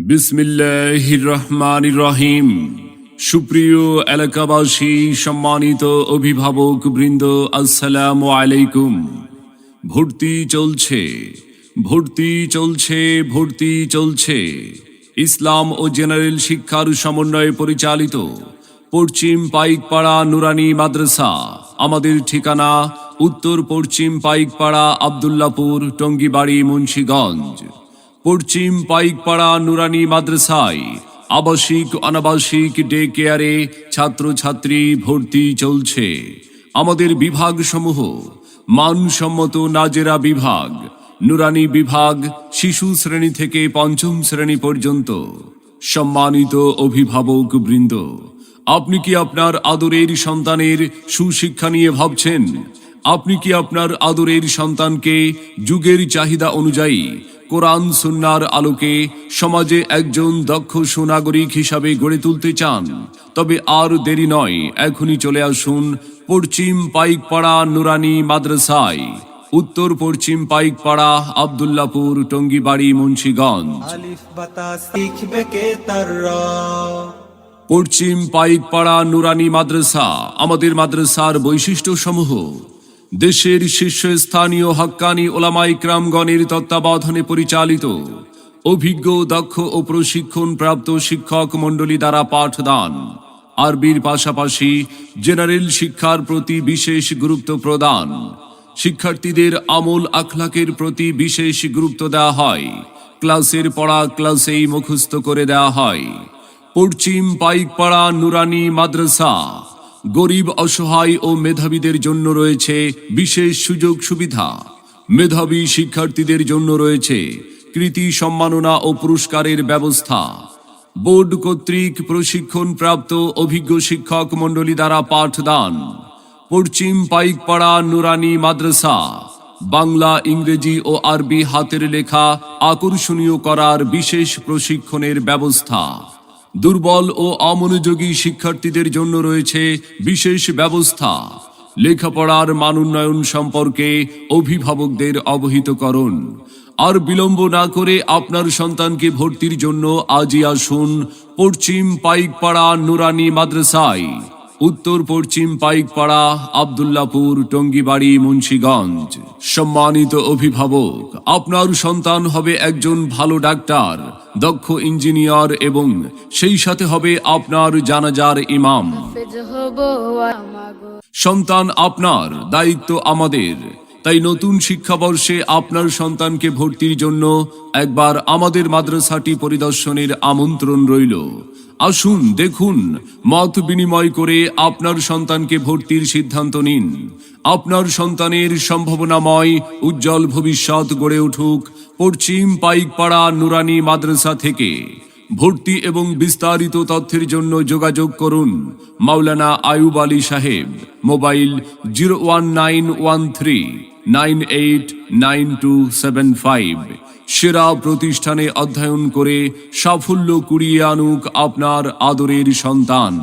বিসমিল্লাহির রহমানির রহিম। সুপ্রিয় এলাকাবাসী, সম্মানিত অভিভাবক বৃন্দ, আসসালামু আলাইকুম। ভর্তি চলছে, ভর্তি চলছে, ভর্তি চলছে। ইসলাম ও জেনারেল শিক্ষার সমন্বয়ে পরিচালিত পশ্চিম পাইকপাড়া নুরানি মাদ্রাসা। আমাদের ঠিকানা উত্তর পশ্চিম পাইকপাড়া, আব্দুল্লাপুর, টঙ্গীবাড়ি, মুন্সিগঞ্জ। পশ্চিম পাইকপাড়া নুরানি মাদ্রাসায় আবাসিক অনাবাসিক ডে কেয়ারে ছাত্রছাত্রী ভর্তি চলছে। আমাদের বিভাগসমূহ: মানসম্মত নাজেরা বিভাগ, নুরানি বিভাগ, শিশু শ্রেণী থেকে পঞ্চম শ্রেণী পর্যন্ত। সম্মানিত অভিভাবক বৃন্দ, আপনি কি আপনার আদরের সন্তানের সুশিক্ষা নিয়ে ভাবছেন? আপনি কি আপনার আদরের সন্তানকে যুগের চাহিদা অনুযায়ী কোরআন সুন্নাহর আলোকে সমাজে একজন দক্ষ সুনাগরিক হিসাবে গড়ে তুলতে চান? তবে আর দেরি নয়, এখনই চলে আসুন পশ্চিম পাইকপাড়া নুরানি মাদ্রাসায়, উত্তর পশ্চিম পাইকপাড়া, আব্দুল্লাপুর, টঙ্গীবাড়ি, মুন্সিগঞ্জ। পশ্চিম পাইকপাড়া নুরানি মাদ্রাসা। আমাদের মাদ্রাসার বৈশিষ্ট্য সমূহ: দেশের শীর্ষস্থানীয় হাক্কানি ওলামায়ে কেরামগণের তত্ত্বাবধানে পরিচালিত, অভিজ্ঞ, দক্ষ ও প্রশিক্ষণপ্রাপ্ত শিক্ষক মণ্ডলী দ্বারা পাঠদান। আরবির পাশাপাশি জেনারেল শিক্ষার প্রতি বিশেষ গুরুত্ব প্রদান। শিক্ষার্থীদের আমল আখলাকের প্রতি বিশেষ গুরুত্ব দেওয়া হয়। ক্লাসের পড়া ক্লাসেই মুখস্থ করে দেওয়া হয়। পশ্চিম পাইকপাড়া নুরানি মাদ্রাসা গরিব, অসহায় ও মেধাবীদের জন্য রয়েছে বিশেষ সুযোগ সুবিধা। মেধাবী শিক্ষার্থীদের জন্য রয়েছে কৃতি সম্মাননা ও পুরস্কারের ব্যবস্থা। বোর্ড কর্তৃক প্রশিক্ষণপ্রাপ্ত অভিজ্ঞ শিক্ষক মণ্ডলী দ্বারা পাঠদান। পশ্চিম পাইকপাড়া নুরানি মাদ্রাসা বাংলা, ইংরেজি ও আরবি হাতের লেখা আকর্ষণীয় করার বিশেষ প্রশিক্ষণের ব্যবস্থা। দুর্বল ও অমনোযোগী শিক্ষার্থীদের জন্য রয়েছে বিশেষ ব্যবস্থা। লেখাপড়ার মান উন্নয়ন সম্পর্কে অভিভাবকদের অবহিত করুন। আর বিলম্ব না করে আপনার সন্তানকে ভর্তির জন্য আজই আসুন পশ্চিম পাইকপাড়া নুরানি মাদ্রাসায়, উত্তর পশ্চিম পাইকপাড়া, আব্দুল্লাপুর, টঙ্গীবাড়ি, মুন্সিগঞ্জ। সম্মানিত অভিভাবক, আপনার সন্তান হবে একজন ভালো ডাক্তার, দক্ষ ইঞ্জিনিয়ার এবং সেই সাথে হবে আপনার জানাজার ইমাম। সন্তান আপনার, দায়িত্ব আমাদের। তাই নতুন শিক্ষাবর্ষে আপনার সন্তানকে ভর্তির জন্য একবার আমাদের মাদ্রাসাটি পরিদর্শনের আমন্ত্রণ রইল। আসুন, দেখুন, মত বিনিময় করে আপনার সন্তানকে ভর্তির সিদ্ধান্ত নিন। আপনার সন্তানের সম্ভাবনাময় উজ্জ্বল ভবিষ্যৎ গড়ে উঠুক পশ্চিম পাইকপাড়া নুরানি মাদ্রাসা থেকে। ভর্তি এবং বিস্তারিত তথ্যের জন্য যোগাযোগ করুন মাওলানা আয়ুব আলী সাহেব, মোবাইল 01913989275। সেরা প্রতিষ্ঠানে অধ্যয়ন করে সাফল্য কুড়িয়ে আনুক আপনার আদরের সন্তান।